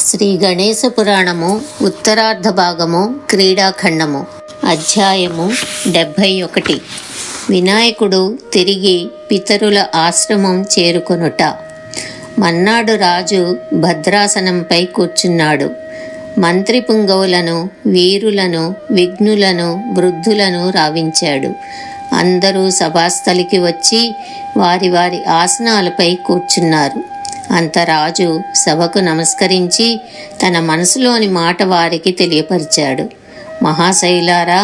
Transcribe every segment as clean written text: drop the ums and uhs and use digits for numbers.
శ్రీ గణేశ పురాణము ఉత్తరార్ధ భాగము క్రీడాఖండము అధ్యాయము 71. వినాయకుడు తిరిగి పితరుల ఆశ్రమం చేరుకొనుట. మన్నాడు రాజు భద్రాసనంపై కూర్చున్నాడు. మంత్రి పుంగవులను, వీరులను, విఘ్నులను, వృద్ధులను రావించాడు. అందరూ సభాస్థలికి వచ్చి వారి వారి ఆసనాలపై కూర్చున్నారు. అంత రాజు సభకు నమస్కరించి తన మనసులోని మాట వారికి తెలియపరిచాడు. మహాశైలారా,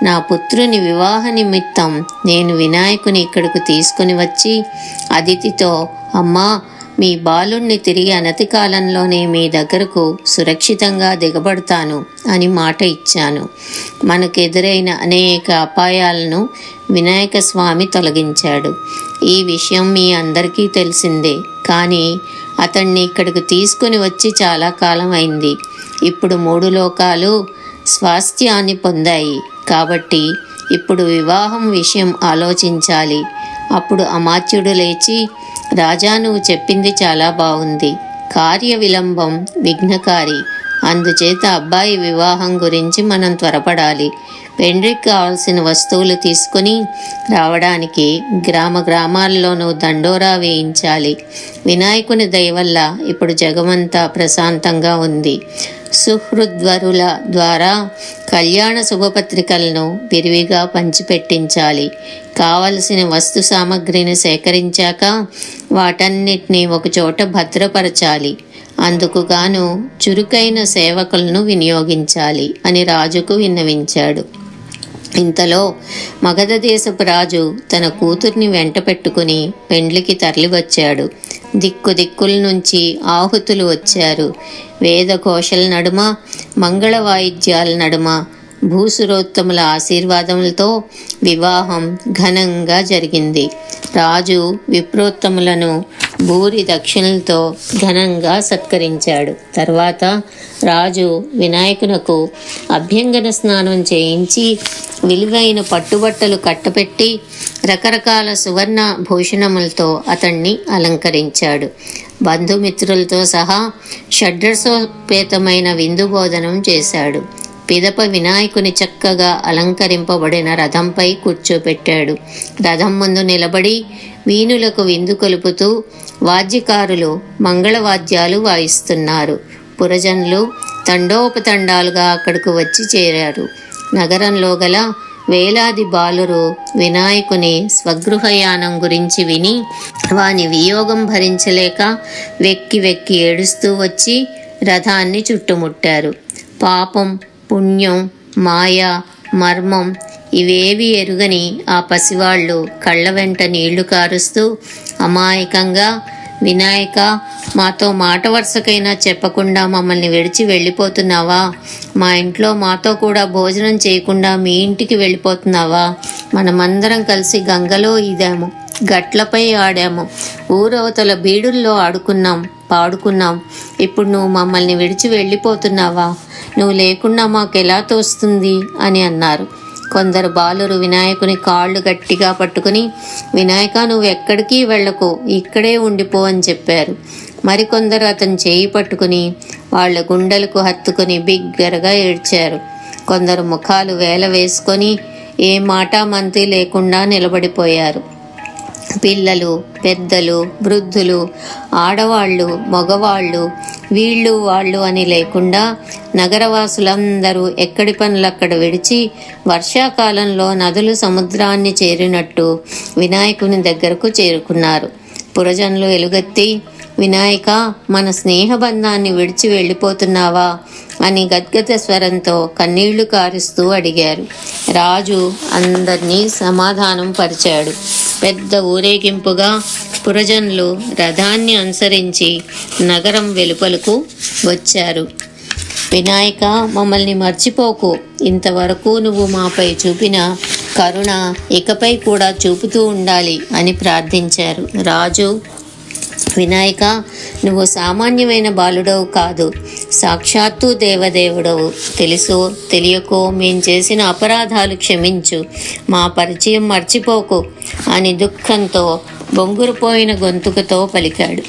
నా పుత్రుని వివాహ నిమిత్తం నేను వినాయకుని ఇక్కడకు తీసుకుని వచ్చి అదితితో, అమ్మా, మీ బాలుణ్ణి తిరిగి అనతి కాలంలోనే మీ దగ్గరకు సురక్షితంగా దిగబడతాను అని మాట ఇచ్చాను. మనకు ఎదురైన అనేక అపాయాలను వినాయక స్వామి తొలగించాడు. ఈ విషయం మీ అందరికీ తెలిసిందే. కానీ అతన్ని ఇక్కడికి తీసుకుని వచ్చి చాలా కాలం అయింది. ఇప్పుడు 3 లోకాలు స్వాస్థ్యాన్ని పొందాయి. కాబట్టి ఇప్పుడు వివాహం విషయం ఆలోచించాలి. అప్పుడు అమాత్యుడు లేచి, రాజా, నువ్వు చెప్పింది చాలా బాగుంది. కార్య విలంబం విఘ్నకారి. అందుచేత అబ్బాయి వివాహం గురించి మనం త్వరపడాలి. పెండ్రికి కావాల్సిన వస్తువులు తీసుకుని రావడానికి గ్రామాల్లోనూ దండోరా వేయించాలి. వినాయకుని దయ వల్ల ఇప్పుడు జగమంతా ప్రశాంతంగా ఉంది. సుహృద్వరుల ద్వారా కళ్యాణ శుభపత్రికలను విరివిగా పంచిపెట్టించాలి. కావలసిన వస్తు సామగ్రిని సేకరించాక వాటన్నిటినీ ఒకచోట భద్రపరచాలి. అందుకు గాను చురుకైన సేవకులను వినియోగించాలి అని రాజుకు విన్నవించాడు. ఇంతలో మగధ దేశపు రాజు తన కూతుర్ని వెంట పెట్టుకుని పెండ్లికి తరలివచ్చాడు. దిక్కుల నుంచి ఆహుతులు వచ్చారు. వేదఘోషల నడుమ, మంగళ వాయిద్యాల నడుమ, భూసురోత్తముల ఆశీర్వాదములతో వివాహం ఘనంగా జరిగింది. రాజు విప్రోత్తములను భూరి దక్షిణలతో ఘనంగా సత్కరించాడు. తర్వాత రాజు వినాయకునకు అభ్యంగన స్నానం చేయించి విలువైన పట్టుబట్టలు కట్టపెట్టి రకరకాల సువర్ణ భూషణములతో అతన్ని అలంకరించాడు. బంధుమిత్రులతో సహా షడ్రసోపేతమైన విందు భోజనం చేశాడు. పిదప వినాయకుని చక్కగా అలంకరింపబడిన రథంపై కూర్చోపెట్టాడు. రథం ముందు నిలబడి వీణులకు విందు కొలుపుతూ వాద్యకారులు మంగళవాద్యాలు వాయిస్తున్నారు. పురజనులు తండోపతండాలుగా అక్కడకు వచ్చి చేరారు. నగరంలో గల వేలాది బాలురు వినాయకుని స్వగృహయానం గురించి విని వాని వియోగం భరించలేక వెక్కి వెక్కి ఏడుస్తూ వచ్చి రథాన్ని చుట్టుముట్టారు. పాపం, పుణ్యం, మాయ, మర్మం ఇవేవి ఎరుగని ఆ పసివాళ్ళు కళ్ళ వెంట నీళ్లు కారుస్తూ అమాయకంగా, వినాయక, మాతో మాట వరుసకైనా చెప్పకుండా మమ్మల్ని విడిచి వెళ్ళిపోతున్నావా? మా ఇంట్లో మాతో కూడా భోజనం చేయకుండా మీ ఇంటికి వెళ్ళిపోతున్నావా? మనమందరం కలిసి గంగలో ఈదాము, గట్లపై ఆడాము, ఊరవతల బీడుల్లో ఆడుకున్నాం, పాడుకున్నాం. ఇప్పుడు నువ్వు మమ్మల్ని విడిచి వెళ్ళిపోతున్నావా? నువ్వు లేకుండా మాకెలా తోస్తుంది అని అన్నారు. కొందరు బాలురు వినాయకుని కాళ్ళు గట్టిగా పట్టుకుని, వినాయక, నువ్వు ఎక్కడికి వెళ్ళకు, ఇక్కడే ఉండిపో అని చెప్పారు. మరికొందరు అతను చేయి పట్టుకుని వాళ్ళ గుండెలకు హత్తుకుని బిగ్గరగా ఏడ్చారు. కొందరు ముఖాలు వేల వేసుకొని ఏ మాట మంతి లేకుండా నిలబడిపోయారు. పిల్లలు, పెద్దలు, వృద్ధులు, ఆడవాళ్ళు, మగవాళ్ళు, వీళ్ళు వాళ్ళు అని లేకుండా నగరవాసులందరూ ఎక్కడి పనులక్కడ విడిచి వర్షాకాలంలో నదులు సముద్రాన్ని చేరినట్టు వినాయకుని దగ్గరకు చేరుకున్నారు. పురజనులు ఎలుగెత్తి, వినాయక, మన స్నేహబంధాన్ని విడిచి వెళ్ళిపోతున్నావా అని గద్గద స్వరంతో కన్నీళ్లు కారుస్తూ అడిగారు. రాజు అందరినీ సమాధానం పరిచాడు. పెద్ద ఊరేగింపుగా పురజనులు రథాన్ని అనుసరించి నగరం వెలుపలకు వచ్చారు. వినాయక, మమ్మల్ని మర్చిపోకు. ఇంతవరకు నువ్వు మాపై చూపిన కరుణ ఇకపై కూడా చూపుతూ ఉండాలి అని ప్రార్థించారు. రాజు, వినాయక, నువ్వు సామాన్యమైన బాలుడవు కాదు, సాక్షాత్తు దేవదేవుడవు. తెలుసో తెలియకో మేం చేసిన అపరాధాలు క్షమించు, మా పరిచయం మర్చిపోకు అని దుఃఖంతో బొంగురుపోయిన గొంతుకతో పలికాడు.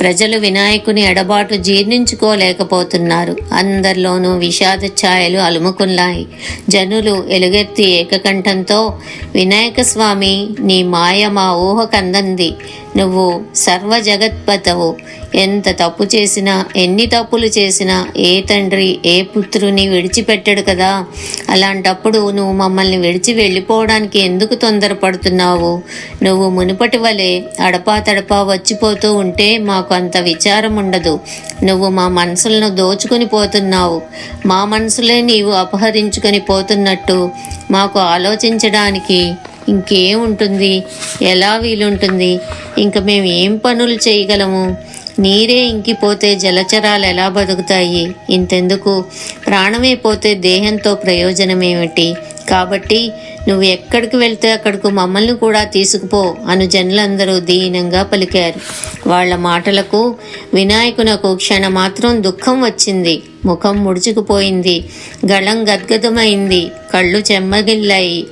ప్రజలు వినాయకుని ఎడబాటు జీర్ణించుకోలేకపోతున్నారు. అందరిలోనూ విషాద ఛాయలు అలుముకున్నాయి. జనులు ఎలుగెత్తి ఏకకంఠంతో, వినాయక స్వామి, నీ మాయ మా ఊహకందంది. నువ్వు సర్వ జగత్పతవు. ఎంత తప్పు చేసినా, ఎన్ని తప్పులు చేసినా ఏ తండ్రి ఏ పుత్రుని విడిచిపెట్టడు కదా. అలాంటప్పుడు నువ్వు మమ్మల్ని విడిచి వెళ్ళిపోవడానికి ఎందుకు తొందరపడుతున్నావు? నువ్వు మునుపటి వలె అడపా తడపా వచ్చిపోతూ ఉంటే మాకు అంత విచారం ఉండదు. నువ్వు మా మనసులను దోచుకొని పోతున్నావు. మా మనసులే నీవు అపహరించుకొని పోతున్నట్టు మాకు ఆలోచించడానికి ఇంకేముంటుంది? ఎలా వీలుంటుంది? ఇంక మేము ఏం పనులు చేయగలము? నీరే ఇంకిపోతే జలచరాలు ఎలా బతుకుతాయి? ఇంతెందుకు, ప్రాణమే పోతే దేహంతో ప్రయోజనమేమిటి? కాబట్టి నువ్వు ఎక్కడికి వెళ్తే అక్కడికి మమ్మల్ని కూడా తీసుకుపో అను జనులందరూ దీనంగా పలికారు. వాళ్ల మాటలకు వినాయకునకు క్షణమాత్రం దుఃఖం వచ్చింది. ముఖం ముడుచుకుపోయింది. గళం గద్గదమైంది. కళ్ళు చెమ్మగిల్లాయి.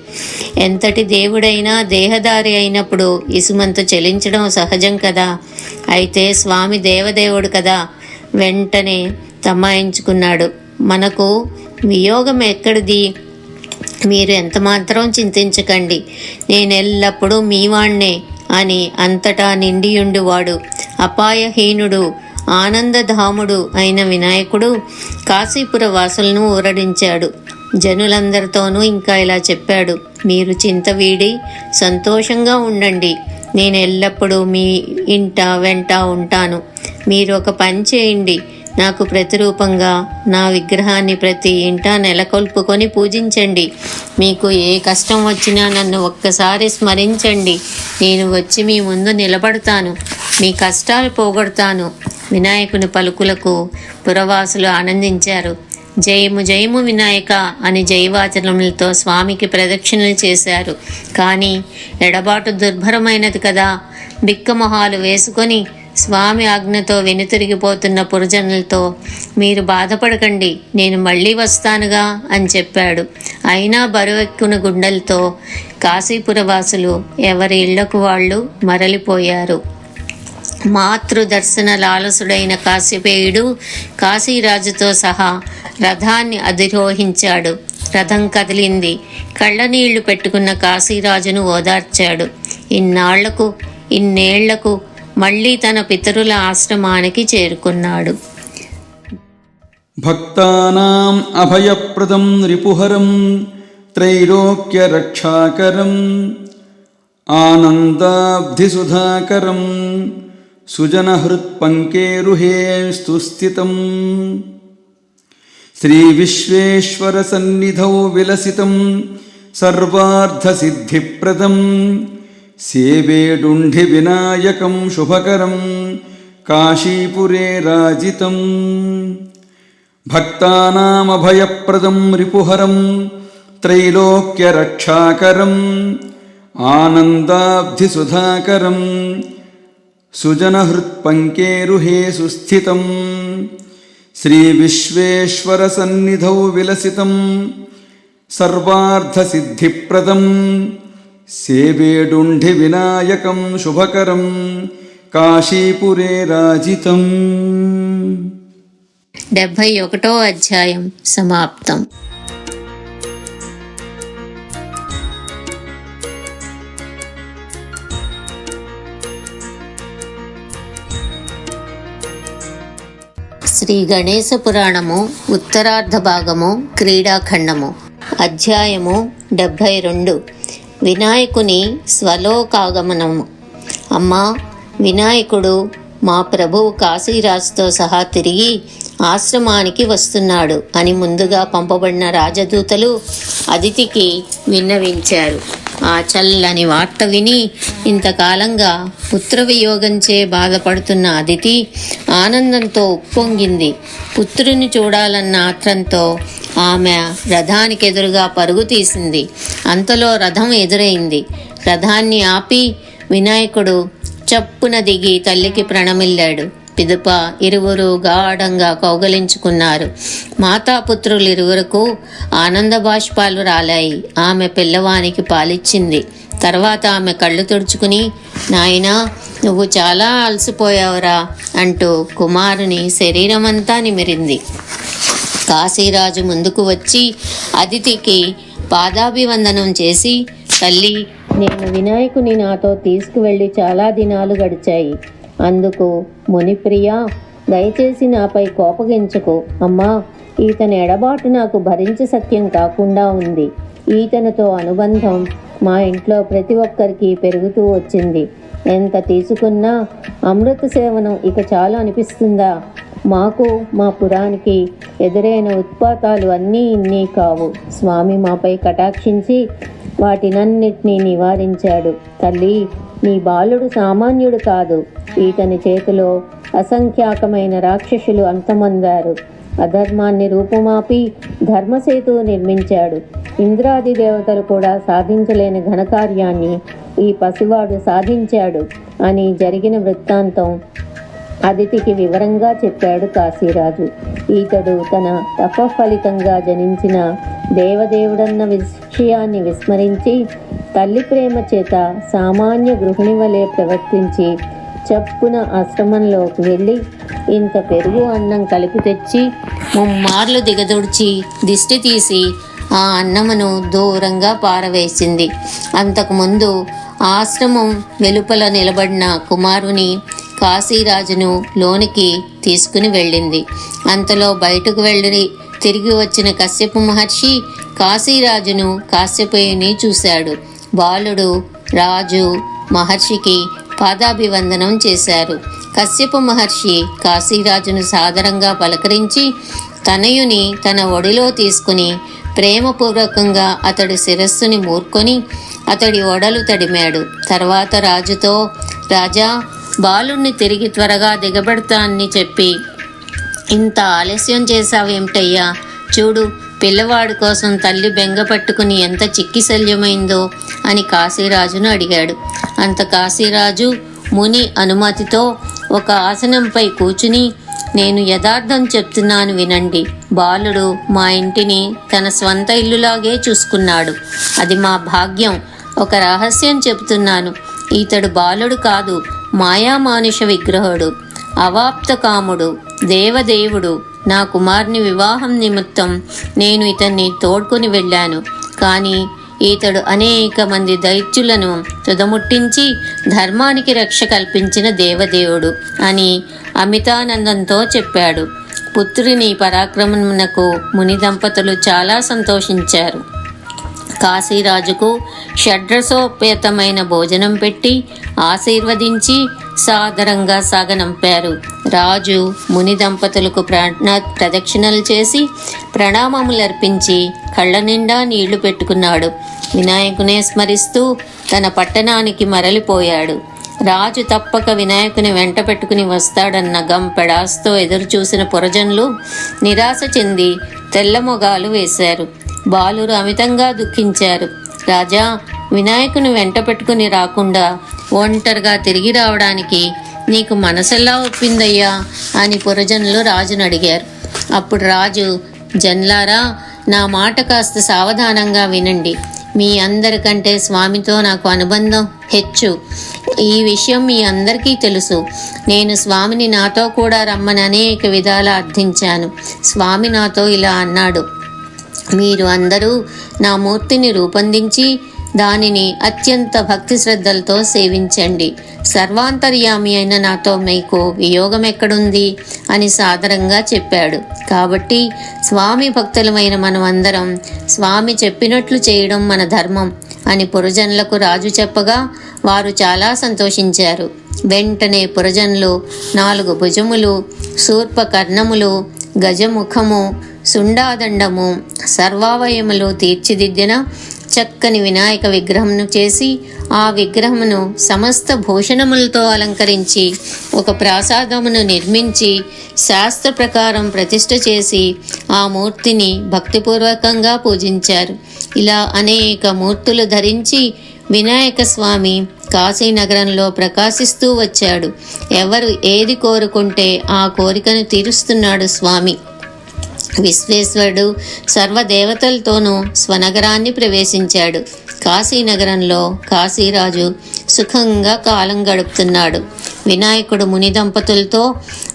ఎంతటి దేవుడైనా దేహదారి అయినప్పుడు ఇసుమంత చెలించడం సహజం కదా. అయితే స్వామి దేవదేవుడు కదా. వెంటనే తమాయించుకున్నాడు. మనకు వియోగం ఎక్కడిది? మీరు ఎంతమాత్రం చింతించకండి. నేనెల్లప్పుడూ మీవాణ్ణే అని అంతటా నిండియుండువాడు, అపాయహీనుడు, ఆనందధాముడు అయిన వినాయకుడు కాశీపుర వాసులను ఊరడించాడు. జనులందరితోనూ ఇంకా ఇలా చెప్పాడు. మీరు చింత వీడి సంతోషంగా ఉండండి. నేను ఎల్లప్పుడూ మీ ఇంట వెంట ఉంటాను. మీరు ఒక పని చేయండి. నాకు ప్రతిరూపంగా నా విగ్రహాన్ని ప్రతి ఇంటా నెలకొల్పుకొని పూజించండి. మీకు ఏ కష్టం వచ్చినా నన్ను ఒక్కసారి స్మరించండి. నేను వచ్చి మీ ముందు నిలబడతాను. మీ కష్టాలు పోగొడతాను. వినాయకుని పలుకులకు పురవాసులు ఆనందించారు. జయము జయము వినాయక అని జయవాచనములతో స్వామికి ప్రదక్షిణలు చేశారు. కానీ ఎడబాటు దుర్భరమైనది కదా. బిక్కమొహాలు వేసుకొని స్వామి ఆజ్ఞతో వెనుతిరిగిపోతున్న పురజనులతో, మీరు బాధపడకండి, నేను మళ్ళీ వస్తానుగా అని చెప్పాడు. అయినా బరువెక్కున గుండెలతో కాశీపురవాసులు ఎవరి ఇళ్లకు వాళ్ళు మరలిపోయారు. మాతృదర్శన లాలసుడైన కాశ్యపేయుడు కాశీరాజుతో సహా రథాన్ని అధిరోహించాడు. రథం కదిలింది. కళ్ళనీళ్లు పెట్టుకున్న కాశీరాజును ఓదార్చాడు. ఇన్నేళ్లకు మళ్ళీ తన పితరుల ఆశ్రమానికి చేరుకున్నాడు. భక్తానాం అభయప్రదం రిపుహరం త్రైలోక్య రక్షాకరం ఆనందాబ్ధిసుధాకరం సుజనహృత్పంకేరుహే స్తుస్థితం శ్రీవిశ్వేశ్వర సన్నిధౌ విలసితం సర్వార్థసిద్ధిప్రదం సేవేడుంఠి వినాయకం శుభకరం కాశీపురే రాజితం భక్తానామభయప్రదం రిపుహరం త్రైలోక్య రక్షాకరం ఆనందాబ్ధిసుధాకరం సుజనహృత్పంకేరుహే సుస్థితం శ్రీవిశ్వేశ్వర సన్నిధౌ విలసితం సర్వార్థసిద్ధిప్రదం సేవేడుంఠి వినాయకం శుభకరం కాశీపురే రాజితం. 71వ అధ్యాయం సమాప్తం. శ్రీ గణేశ పురాణము ఉత్తరార్ధ భాగము క్రీడాఖండము. అధ్యాయము 72. వినాయకుని స్వలోకాగమనము. అమ్మా, వినాయకుడు మా ప్రభువు కాశీరాజుతో సహా తిరిగి ఆశ్రమానికి వస్తున్నాడు అని ముందుగా పంపబడిన రాజదూతలు అదితికి విన్నవించారు. ఆ చల్లని వార్త విని ఇంతకాలంగా పుత్రవియోగంచే బాధపడుతున్న అదితి ఆనందంతో ఉప్పొంగింది. పుత్రుని చూడాలన్న ఆత్రంతో ఆమె రథానికి ఎదురుగా పరుగు తీసింది. అంతలో రథం ఎదురైంది. రథాన్ని ఆపి వినాయకుడు చప్పున దిగి తల్లికి ప్రణమిల్లాడు. పిదప ఇరువురు గాఢంగా కౌగలించుకున్నారు. మాతాపుత్రులిరువురకు ఆనంద బాష్పాలు రాలాయి. ఆమె పిల్లవానికి పాలిచ్చింది. తర్వాత ఆమె కళ్ళు తుడుచుకుని, నాయనా నువ్వు చాలా అలసిపోయావురా అంటూ కుమారుని శరీరమంతా నిమిరింది. కాశీరాజు ముందుకు వచ్చి అదితికి పాదాభివందనం చేసి, తల్లి, నేను వినాయకుని నాతో తీసుకువెళ్ళి చాలా దినాలు గడిచాయి. అందుకు మునిప్రియ, దయచేసి నాపై కోపగించకు. అమ్మా, ఈతని ఎడబాటు నాకు భరించ సఖ్యం కాకుండా ఉంది. ఈతనితో అనుబంధం మా ఇంట్లో ప్రతి ఒక్కరికి పెరుగుతూ వచ్చింది. ఎంత తీసుకున్నా అమృత సేవనం ఇక చాలు అనిపిస్తుందా? మాకు మా పురానికి ఎదురైన ఉత్పాతాలు అన్నీ ఇన్ని కావు. స్వామి మాపై కటాక్షించి వాటినన్నిటినీ నివారించాడు. తల్లి, నీ బాలుడు సామాన్యుడు కాదు. ఈతని చేతిలో అసంఖ్యాకమైన రాక్షసులు అంతమొందారు. అధర్మాన్ని రూపుమాపి ధర్మసేతు నిర్మించాడు. ఇంద్రాది దేవతలు కూడా సాధించలేని ఘనకార్యాన్ని ఈ పసివాడు సాధించాడు అని జరిగిన వృత్తాంతం అదితికి వివరంగా చెప్పాడు కాశీరాజు. ఈతడు తన తపఫలితంగా జనించిన దేవదేవుడన్న విషయాన్ని విస్మరించి తల్లి ప్రేమ చేత సామాన్య గృహిణి వలె ప్రవర్తించి చప్పున ఆశ్రమంలోకి వెళ్ళి ఇంత పెరుగు అన్నం కలిపి తెచ్చి ముమ్మార్లు దిగదొడిచి దిష్టి తీసి ఆ అన్నమును దూరంగా పారవేసింది. అంతకుముందు ఆశ్రమం వెలుపల నిలబడిన కుమారుని కాశీరాజును లోనికి తీసుకుని వెళ్ళింది. అంతలో బయటకు వెళ్ళి తిరిగి వచ్చిన కశ్యప మహర్షి కాశీరాజును కాశ్యపేయుని చూశాడు. బాలుడు రాజు మహర్షికి పాదాభివందనం చేశారు. కశ్యప మహర్షి కాశీరాజును సాదరంగా పలకరించి తనయుని తన ఒడిలో తీసుకుని ప్రేమపూర్వకంగా అతడి శిరస్సుని మూర్కొని అతడి ఒడలు తడిమాడు. తర్వాత రాజుతో, రాజా, బాలుణ్ణి తిరిగి త్వరగా దిగబెడతానని చెప్పి ఇంత ఆలస్యం చేశావేమిటయ్యా? చూడు, పిల్లవాడి కోసం తల్లి బెంగ పట్టుకుని ఎంత చిక్కిశల్యమైందో అని కాశీరాజును అడిగాడు. అంత కాశీరాజు ముని అనుమతితో ఒక ఆసనంపై కూర్చుని, నేను యథార్థం చెప్తున్నాను వినండి. బాలుడు మా ఇంటిని తన స్వంత ఇల్లులాగే చూసుకున్నాడు. అది మా భాగ్యం. ఒక రహస్యం చెబుతున్నాను. ఈతడు బాలుడు కాదు, మాయామానుష విగ్రహుడు, అవాప్త కాముడు, దేవదేవుడు. నా కుమార్ని వివాహం నిమిత్తం నేను ఇతన్ని తోడ్కొని వెళ్ళాను. కానీ ఈతడు అనేక మంది దైత్యులను తుదముట్టించి ధర్మానికి రక్ష కల్పించిన దేవదేవుడు అని అమితానందంతో చెప్పాడు. పుత్రుని పరాక్రమమునకు ముని దంపతులు చాలా సంతోషించారు. కాశీరాజుకు షడ్రసోపేతమైన భోజనం పెట్టి ఆశీర్వదించి సాదరంగా సాగనంపారు. రాజు ముని దంపతులకు ప్రదక్షిణలు చేసి ప్రణామములర్పించి కళ్ళ నిండా నీళ్లు పెట్టుకున్నాడు. వినాయకునే స్మరిస్తూ తన పట్టణానికి మరలిపోయాడు. రాజు తప్పక వినాయకుని వెంట పెట్టుకుని వస్తాడన్న గంపెడాస్తో ఎదురుచూసిన పురజనులు నిరాశ చెంది తెల్లమొగాలు వేశారు. బాలురు అమితంగా దుఃఖించారు. రాజా, వినాయకుని వెంట పెట్టుకుని రాకుండా ఒంటరిగా తిరిగి రావడానికి నీకు మనసెల్లా ఒప్పిందయ్యా అని పురజనులు రాజును అడిగారు. అప్పుడు రాజు, జన్లారా, నా మాట కాస్త సావధానంగా వినండి. మీ అందరికంటే స్వామితో నాకు అనుబంధం హెచ్చు. ఈ విషయం మీ అందరికీ తెలుసు. నేను స్వామిని నాతో కూడా రమ్మని అనేక విధాలా అర్థించాను. స్వామి నాతో ఇలా అన్నాడు, మీరు అందరూ నా మూర్తిని రూపొందించి దానిని అత్యంత భక్తి శ్రద్ధలతో సేవించండి. సర్వాంతర్యామి అయిన నాతో మీకు వియోగం ఎక్కడుంది అని సాదరంగా చెప్పాడు. కాబట్టి స్వామి భక్తులమైన మనమందరం స్వామి చెప్పినట్లు చేయడం మన ధర్మం అని పురజనులకు రాజు చెప్పగా వారు చాలా సంతోషించారు. వెంటనే పురజనులు 4 భుజములు, శూర్ప కర్ణములు, గజముఖము, సుండాదండము, సర్వావయములు తీర్చిదిద్దిన చక్కని వినాయక విగ్రహమును చేసి ఆ విగ్రహమును సమస్త భూషణములతో అలంకరించి ఒక ప్రాసాదమును నిర్మించి శాస్త్ర ప్రకారం ప్రతిష్ఠ చేసి ఆ మూర్తిని భక్తిపూర్వకంగా పూజించారు. ఇలా అనేక మూర్తులు ధరించి వినాయక స్వామి కాశీనగరంలో ప్రకాశిస్తూ వచ్చాడు. ఎవరు ఏది కోరుకుంటే ఆ కోరికను తీరుస్తున్నాడు స్వామి. విశ్వేశ్వరుడు సర్వదేవతలతోనూ స్వనగరాన్ని ప్రవేశించాడు. కాశీనగరంలో కాశీరాజు సుఖంగా కాలం గడుపుతున్నాడు. వినాయకుడు ముని దంపతులతో,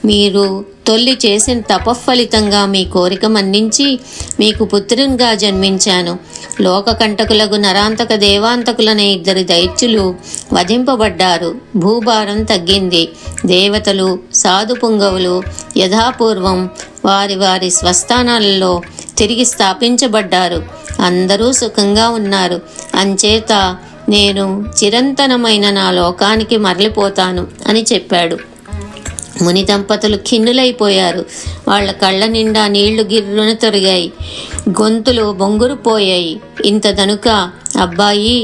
మీరు తొల్లి చేసిన తపఫలితంగా మీ కోరిక మన్నించి మీకు పుత్రునిగా జన్మించాను. లోకకంటకులకు నరాంతక దేవాంతకులనే 2 దైత్యులు వధింపబడ్డారు. భూభారం తగ్గింది. దేవతలు సాధు పుంగవులు యథాపూర్వం వారి వారి స్వస్థానాలలో తిరిగి స్థాపించబడ్డారు. అందరూ సుఖంగా ఉన్నారు. అంచేత నేను చిరంతనమైన నా లోకానికి మరలిపోతాను అని చెప్పాడు. ముని దంపతులు ఖిన్నులైపోయారు. వాళ్ళ కళ్ళ నిండా నీళ్లు గిర్రున తొరిగాయి, గొంతులు బొంగురుపోయాయి. ఇంతదనుక అబ్బాయి,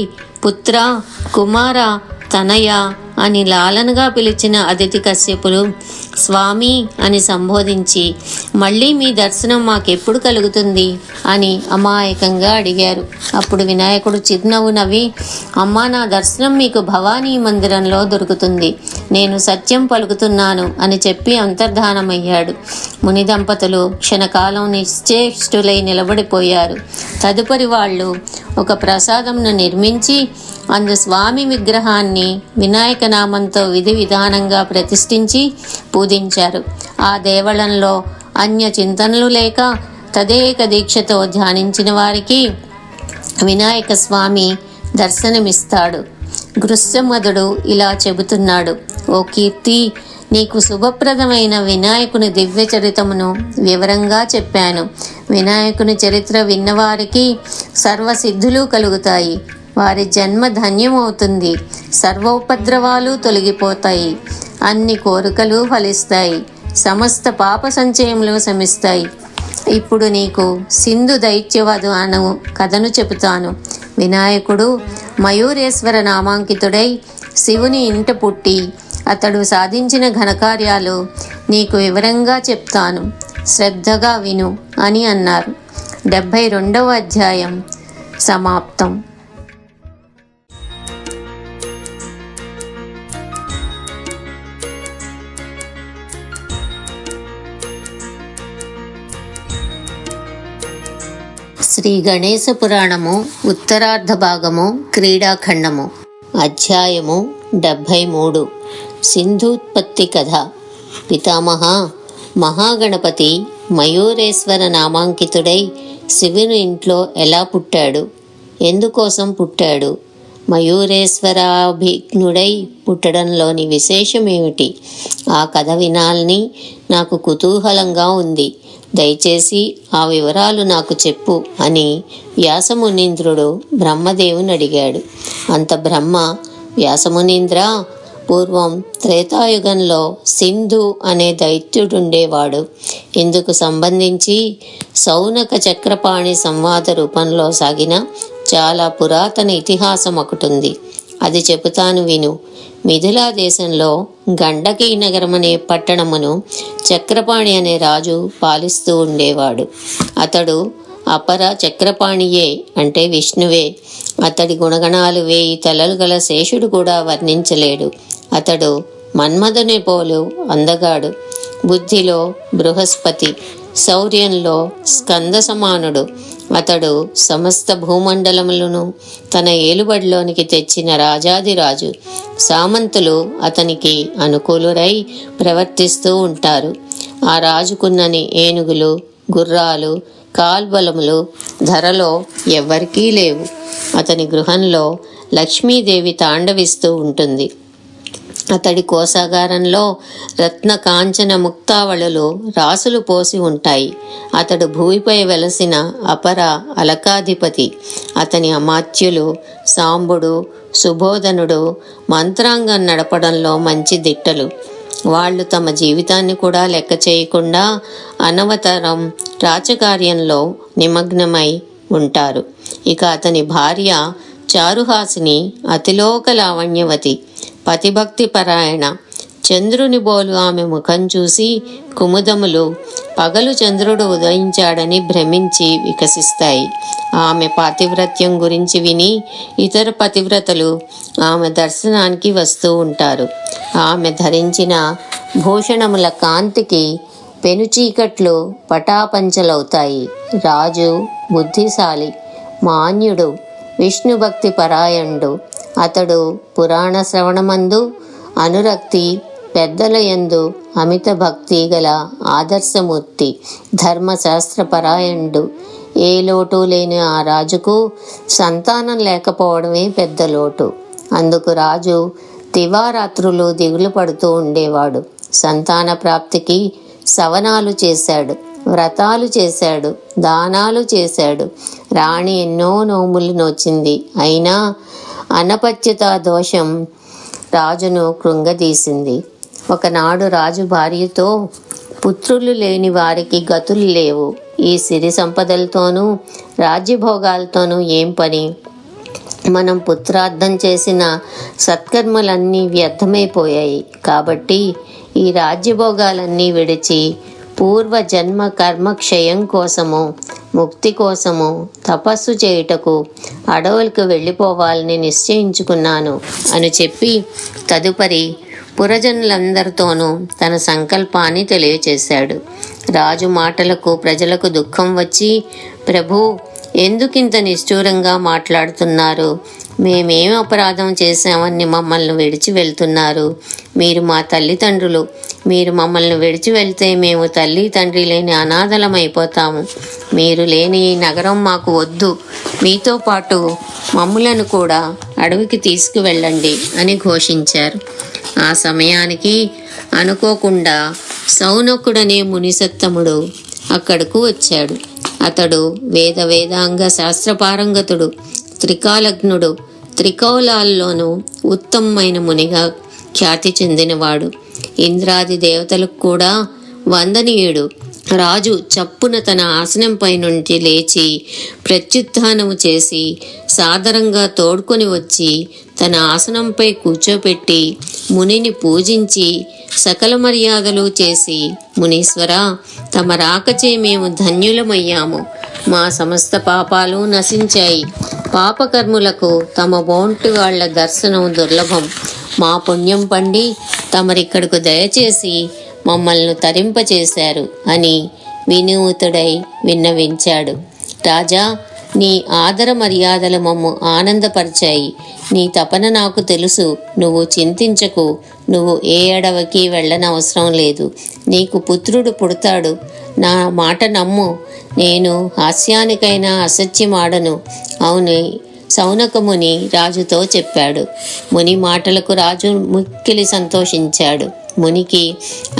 పుత్ర, కుమార, తనయ అని లాలనగా పిలిచిన అదితి కశ్యపులు స్వామి అని సంబోధించి, మళ్ళీ మీ దర్శనం మాకెప్పుడు కలుగుతుంది అని అమాయకంగా అడిగారు. అప్పుడు వినాయకుడు చిరునవ్వు నవ్వి, అమ్మా, నా దర్శనం మీకు భవానీ మందిరంలో దొరుకుతుంది. నేను సత్యం పలుకుతున్నాను అని చెప్పి అంతర్ధానమయ్యాడు. ముని దంపతులు క్షణకాలం నిశ్చేష్టులై నిలబడిపోయారు. తదుపరి వాళ్ళు ఒక ప్రసాదంను నిర్మించి అందు స్వామి విగ్రహాన్ని వినాయక నామంతో విధి విధానంగా ప్రతిష్ఠించి పూజించారు. ఆ దేవళంలో అన్య చింతనలు లేక తదేక దీక్షతో ధ్యానించిన వారికి వినాయక స్వామి దర్శనమిస్తాడు. గృత్సమధుడు ఇలా చెబుతున్నాడు, ఓ కీర్తి, నీకు శుభప్రదమైన వినాయకుని దివ్య చరితమును వివరంగా చెప్పాను. వినాయకుని చరిత్ర విన్నవారికి సర్వసిద్ధులు కలుగుతాయి. వారి జన్మ ధన్యమవుతుంది. సర్వోపద్రవాలు తొలగిపోతాయి. అన్ని కోరికలు ఫలిస్తాయి. సమస్త పాప సంచయములు శమిస్తాయి. ఇప్పుడు నీకు సింధు దైత్యవధు అను కథను చెబుతాను. వినాయకుడు మయూరేశ్వర నామాంకితుడై శివుని ఇంట పుట్టి అతడు సాధించిన ఘనకార్యాలు నీకు వివరంగా చెప్తాను, శ్రద్ధగా విను అని అన్నారు. 72వ అధ్యాయం సమాప్తం. శ్రీ గణేశ పురాణము ఉత్తరార్ధ భాగము క్రీడాఖండము. అధ్యాయము 73. సింధూత్పత్తి కథ. పితామహ మహాగణపతి మయూరేశ్వర నామాంకితుడై శివుని ఇంట్లో ఎలా పుట్టాడు? ఎందుకోసం పుట్టాడు? మయూరేశ్వరాభిజ్ఞుడై పుట్టడంలోని విశేషమేమిటి? ఆ కథ వినాలని నాకు కుతూహలంగా ఉంది. దయచేసి ఆ వివరాలు నాకు చెప్పు అని వ్యాసమునీంద్రుడు బ్రహ్మదేవుని అడిగాడు. అంత బ్రహ్మ, వ్యాసమునీంద్ర, పూర్వం త్రేతాయుగంలో సింధు అనే దైత్యుడుండేవాడు. ఇందుకు సంబంధించి సౌనక చక్రపాణి సంవాద రూపంలో సాగిన చాలా పురాతన ఇతిహాసం ఒకటుంది. అది చెబుతాను విను. మిథిలా దేశంలో గండకీ నగరం అనే పట్టణమును చక్రపాణి అనే రాజు పాలిస్తూ ఉండేవాడు. అతడు అపర చక్రపాణియే, అంటే విష్ణువే. అతడి గుణగణాలు 1000 తలలు గల శేషుడు కూడా వర్ణించలేడు. అతడు మన్మధుని పోలు అందగాడు. బుద్ధిలో బృహస్పతి, శౌర్యంలో స్కంద సమానుడు. అతడు సమస్త భూమండలములను తన ఏలుబడిలోనికి తెచ్చిన రాజాదిరాజు. సామంతులు అతనికి అనుకూలురై ప్రవర్తిస్తూ ఉంటారు. ఆ రాజుకున్నని ఏనుగులు, గుర్రాలు, కాల్బలములు ధరలో ఎవ్వరికీ లేవు. అతని గృహంలో లక్ష్మీదేవి తాండవిస్తూ ఉంటుంది. అతడి కోశాగారంలో రత్న కాంచన ముక్తావళులు రాసులు పోసి ఉంటాయి. అతడు భూమిపై వెలసిన అపర అలకాధిపతి. అతని అమాత్యులు సాంబుడు, సుబోధనుడు మంత్రాంగం నడపడంలో మంచి దిట్టలు. వాళ్ళు తమ జీవితాన్ని కూడా లెక్క చేయకుండా అనవతరం రాజకార్యంలో నిమగ్నమై ఉంటారు. ఇక అతని భార్య చారుహాసిని అతిలోక లావణ్యవతి, పతిభక్తి పరాయణ. చంద్రుని బోలు ఆమె ముఖం చూసి కుముదములు పగలు చంద్రుడు ఉదయించాడని భ్రమించి వికసిస్తాయి. ఆమె పాతివ్రత్యం గురించి విని ఇతర పతివ్రతలు ఆమె దర్శనానికి వస్తూ ఉంటారు. ఆమె ధరించిన భూషణముల కాంతికి పెనుచీకట్లు పటాపంచలవుతాయి. రాజు బుద్ధిశాలి, మాన్యుడు, విష్ణు భక్తి పరాయణుడు. అతడు పురాణ శ్రవణమందు అనురక్తి, పెద్దల యందు అమిత భక్తి గల ఆదర్శమూర్తి, ధర్మశాస్త్ర పరాయణుడు. ఏ లోటు లేని ఆ రాజుకు సంతానం లేకపోవడమే పెద్ద లోటు. అందుకు రాజు దివారాత్రులు దిగులు పడుతూ ఉండేవాడు. సంతాన ప్రాప్తికి సవనాలు చేశాడు, వ్రతాలు చేశాడు, దానాలు చేశాడు. రాణి ఎన్నో నోములు నోచింది. అయినా అనపత్యత దోషం రాజును కృంగదీసింది. ఒకనాడు రాజు భార్యతో, పుత్రులు లేని వారికి గతులు లేవు. ఈ సిరి సంపదలతోనూ రాజ్యభోగాలతోనూ ఏం పని? మనం పుత్రార్థం చేసిన సత్కర్మలన్నీ వ్యర్థమైపోయాయి. కాబట్టి ఈ రాజ్యభోగాలన్నీ విడిచి పూర్వజన్మ కర్మక్షయం కోసము, ముక్తి కోసము తపస్సు చేయుటకు అడవులకు వెళ్ళిపోవాలని నిశ్చయించుకున్నాను అని చెప్పి తదుపరి పురజనులందరితోనూ తన సంకల్పాన్ని తెలియచేశాడు. రాజు మాటలకు ప్రజలకు దుఃఖం వచ్చి, ప్రభు, ఎందుకింత నిష్ఠూరంగా మాట్లాడుతున్నారు? మేమేం అపరాధం చేశామని మమ్మల్ని విడిచి వెళ్తున్నారు? మీరు మా తల్లిదండ్రులు. మీరు మమ్మల్ని విడిచి వెళ్తే మేము తల్లి తండ్రి లేని అనాథలమైపోతాము. మీరు లేని ఈ నగరం మాకు వద్దు. మీతో పాటు మమ్ములను కూడా అడవికి తీసుకువెళ్ళండి అని ఘోషించారు. ఆ సమయానికి అనుకోకుండా సౌనకుడనే మునిసత్తముడు అక్కడకు వచ్చాడు. అతడు వేదాంగ శాస్త్రపారంగతుడు, త్రికాలజ్ఞుడు, త్రికౌలాల్లోనూ ఉత్తమమైన మునిగా ఖ్యాతి చెందినవాడు. ఇంద్రాది దేవతలకు కూడా వందనీయుడు. రాజు చప్పున తన ఆసనంపై నుండి లేచి ప్రత్యుత్థానము చేసి సాదరంగా తోడ్కొని వచ్చి తన ఆసనంపై కూర్చోపెట్టి మునిని పూజించి సకల మర్యాదలు చేసి, మునీశ్వర, తమ రాకచే మేము ధన్యులమయ్యాము. మా సమస్త పాపాలు నశించాయి. పాపకర్ములకు తమ బోంటి వాళ్ల దర్శనం దుర్లభం. మా పుణ్యం పండి తమరిక్కడకు దయచేసి మమ్మల్ని తరింపచేశారు అని వినూతుడై విన్నవించాడు. రాజా, నీ ఆదర మర్యాదలు మమ్ము ఆనందపరిచాయి. నీ తపన నాకు తెలుసు. నువ్వు చింతించకు. నువ్వు ఏ అడవికి వెళ్ళనవసరం లేదు. నీకు పుత్రుడు పుడతాడు. నా మాట నమ్ము. నేను హాస్యానికైనా అసత్యమాడను. అవును, సౌనకముని రాజుతో చెప్పాడు. ముని మాటలకు రాజు మిక్కిలి సంతోషించాడు. మునికి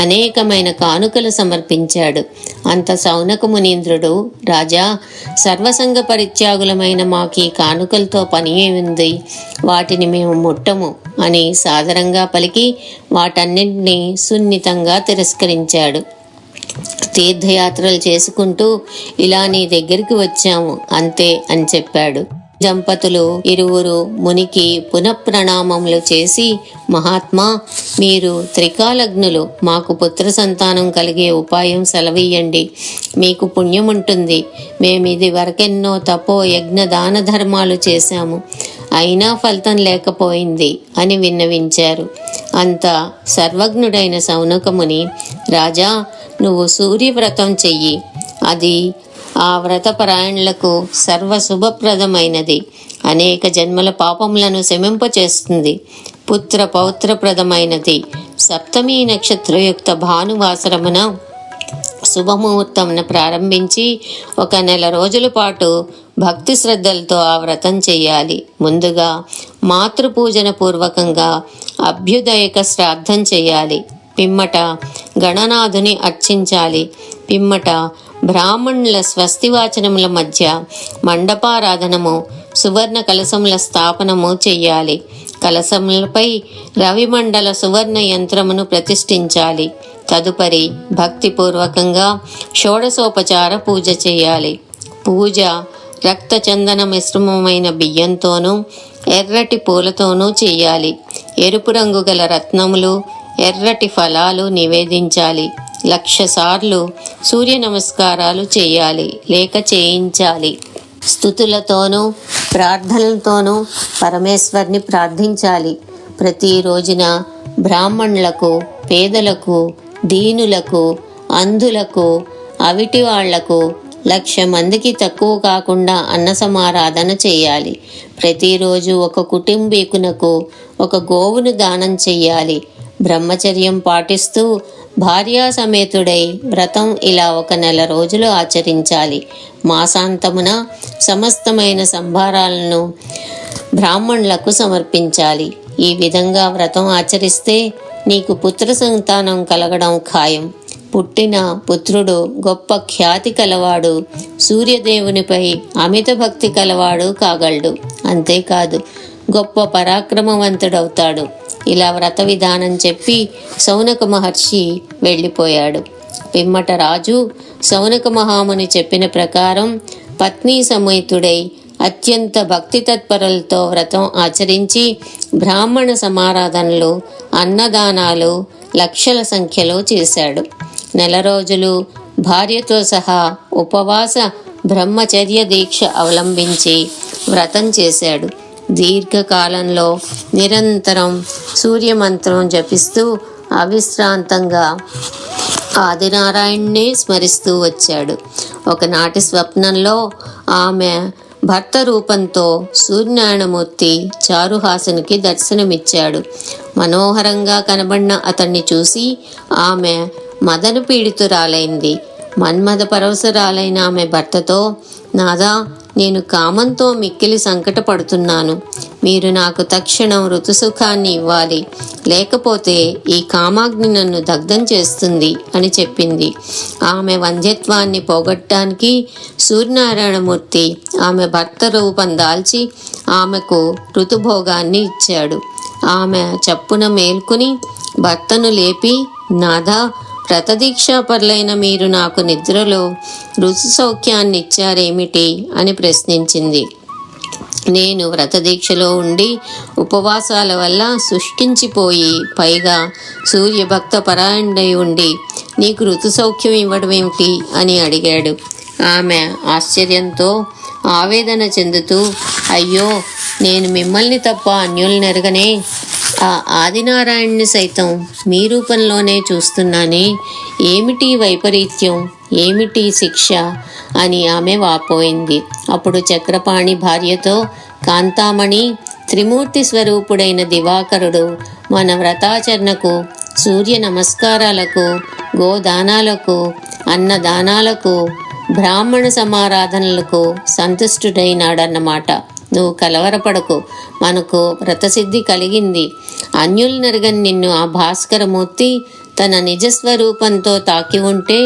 అనేకమైన కానుకలు సమర్పించాడు. అంత సౌనక మునీంద్రుడు, రాజా, సర్వసంగ పరిత్యాగులమైన మాకీ కానుకలతో పని ఏముంది? వాటిని మేము ముట్టము అని సాదరంగా పలికి వాటన్నింటినీ సున్నితంగా తిరస్కరించాడు. తీర్థయాత్రలు చేసుకుంటూ ఇలా నీ దగ్గరికి వచ్చాము అంతే అని చెప్పాడు. దంపతులు ఇరువురు మునికి పునఃప్రణామములు చేసి, మహాత్మా, మీరు త్రికాలజ్ఞులు, మాకు పుత్ర సంతానం కలిగే ఉపాయం సెలవీయండి. మీకు పుణ్యముంటుంది. మేమిది వరకెన్నో తపో యజ్ఞ దాన ధర్మాలు చేశాము, అయినా ఫలితం లేకపోయింది అని విన్నవించారు. అంత సర్వజ్ఞుడైన సౌనకముని, రాజా, నువ్వు సూర్యవ్రతం చెయ్యి. అది ఆ వ్రతపరాయణులకు సర్వశుభప్రదమైనది. అనేక జన్మల పాపములను శమింపచేస్తుంది. పుత్ర పౌత్రప్రదమైనది. సప్తమీ నక్షత్రయుక్త భానువాసరమున శుభముహూర్తమున ప్రారంభించి 1 నెల రోజుల పాటు భక్తి శ్రద్ధలతో ఆ వ్రతం చెయ్యాలి. ముందుగా మాతృపూజన పూర్వకంగా అభ్యుదయక శ్రాద్ధం చెయ్యాలి. పిమ్మట గణనాథుని అర్చించాలి. పిమ్మట బ్రాహ్మణుల స్వస్తివాచనముల మధ్య మండపారాధనము, సువర్ణ కలశముల స్థాపనము చెయ్యాలి. కలశములపై రవిమండల సువర్ణ యంత్రమును ప్రతిష్ఠించాలి. తదుపరి భక్తిపూర్వకంగా షోడశోపచార పూజ చేయాలి. పూజ రక్త చందన మిశ్రమమైన బియ్యంతోనూ ఎర్రటి పూలతోనూ చేయాలి. ఎరుపు రంగు గల రత్నములు, ఎర్రటి ఫలాలు నివేదించాలి. 1,00,000 సార్లు సూర్య నమస్కారాలు చేయాలి లేక చేయించాలి. స్తుతులతోనూ ప్రార్థనలతోనూ పరమేశ్వర్ని ప్రార్థించాలి. ప్రతి రోజున బ్రాహ్మణులకు, పేదలకు, దీనులకు, అంధులకు, అవిటి వాళ్లకు, 1,00,000 మందికి తక్కువ కాకుండా అన్న సమారాధన చేయాలి. ప్రతిరోజు ఒక కుటుంబీకునకు ఒక గోవును దానం చెయ్యాలి. బ్రహ్మచర్యం పాటిస్తూ భార్యా సమేతుడై వ్రతం ఇలా 1 నెల రోజులు ఆచరించాలి. మాసాంతమున సమస్తమైన సంభారాలను బ్రాహ్మణులకు సమర్పించాలి. ఈ విధంగా వ్రతం ఆచరిస్తే నీకు పుత్ర సంతానం కలగడం ఖాయం. పుట్టిన పుత్రుడు గొప్ప ఖ్యాతి కలవాడు, సూర్యదేవునిపై అమిత భక్తి కలవాడు కాగలడు. అంతేకాదు గొప్ప పరాక్రమవంతుడవుతాడు. ఇలా వ్రత విధానం చెప్పి శౌనక మహర్షి వెళ్ళిపోయాడు. పిమ్మట రాజు శౌనక మహాముని చెప్పిన ప్రకారం పత్ని సమేతుడై అత్యంత భక్తి తత్పరులతో వ్రతం ఆచరించి బ్రాహ్మణ సమారాధనలు, అన్నదానాలు లక్షల సంఖ్యలో చేశాడు. 1 నెల రోజులు భార్యతో సహా ఉపవాస బ్రహ్మచర్య దీక్ష అవలంబించి వ్రతం చేశాడు. దీర్ఘకాలంలో నిరంతరం సూర్యమంత్రం జపిస్తూ అవిశ్రాంతంగా ఆదినారాయణ్ణే స్మరిస్తూ వచ్చాడు. ఒకనాటి స్వప్నంలో ఆమె భర్త రూపంతో సూర్యనారాయణమూర్తి చారుహాసునికి దర్శనమిచ్చాడు. మనోహరంగా కనబడిన అతన్ని చూసి ఆమె మదన పీడితురాలైంది. మన్మథ పరవశురాలైన ఆమె భర్తతో, నాదా, నేను కామంతో మిక్కిలి సంకటపడుతున్నాను. మీరు నాకు తక్షణం ఋతుసుఖాన్ని ఇవ్వాలి, లేకపోతే ఈ కామాగ్ని నన్ను దగ్ధం చేస్తుంది అని చెప్పింది. ఆమె వంధ్యత్వాన్ని పోగొట్టడానికి సూర్యనారాయణమూర్తి ఆమె భర్త రూపం దాల్చి ఆమెకు ఋతుభోగాన్ని ఇచ్చాడు. ఆమె చప్పున మేల్కొని భర్తను లేపి, నాదా, వ్రతదీక్షాపరులైన మీరు నాకు నిద్రలో ఋతు సౌఖ్యాన్ని ఇచ్చారేమిటి అని ప్రశ్నించింది. నేను వ్రతదీక్షలో ఉండి ఉపవాసాల వల్ల శుష్కించిపోయి, పైగా సూర్యభక్త పరాయణుడై ఉండి నీకు ఋతు సౌఖ్యం ఇవ్వడం ఏమిటి అని అడిగాడు. ఆమె ఆశ్చర్యంతో ఆవేదన చెందుతూ, అయ్యో, నేను మిమ్మల్ని తప్ప అన్యులనెరగనే. ఆ ఆదినారాయణ్ణి సైతం మీ రూపంలోనే చూస్తున్నానే. ఏమిటి వైపరీత్యం, ఏమిటి శిక్ష అని ఆమె వాపోయింది. అప్పుడు చక్రపాణి భార్యతో, కాంతామణి, త్రిమూర్తి స్వరూపుడైన దివాకరుడు మన వ్రతాచరణకు, సూర్య నమస్కారాలకు, గోదానాలకు, అన్నదానాలకు, బ్రాహ్మణ సమారాధనలకు సంతుష్టుడైనాడన్నమాట. నువ్వు కలవరపడకు, మనకు వ్రతసిద్ధి కలిగింది. అన్యులనెరగని నిన్ను ఆ భాస్కరమూర్తి తన నిజస్వరూపంతో తాకి ఉంటే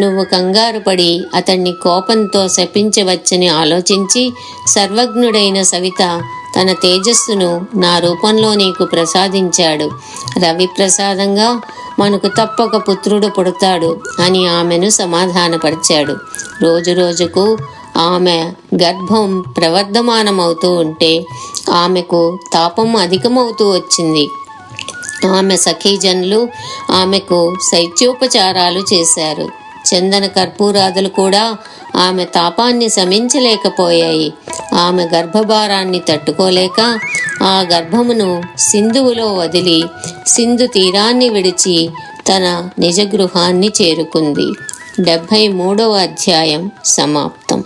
నువ్వు కంగారు పడి అతన్ని కోపంతో శపించవచ్చని ఆలోచించి సర్వజ్ఞుడైన సవిత తన తేజస్సును నా రూపంలో నీకు ప్రసాదించాడు. రవి ప్రసాదంగా మనకు తప్పక పుత్రుడు పుడతాడు అని ఆమెను సమాధానపరిచాడు. రోజు రోజుకు ఆమె గర్భం ప్రవర్ధమానమవుతూ ఉంటే ఆమెకు తాపం అధికమవుతూ వచ్చింది. ఆమె సఖీజనులు ఆమెకు శైత్యోపచారాలు చేశారు. చందన కర్పూరాదులు కూడా ఆమె తాపాన్ని శమించలేకపోయాయి. ఆమె గర్భభారాన్ని తట్టుకోలేక ఆ గర్భమును సింధువులో వదిలి సింధు తీరాన్ని విడిచి తన నిజ గృహాన్ని చేరుకుంది. 73వ అధ్యాయం సమాప్తం.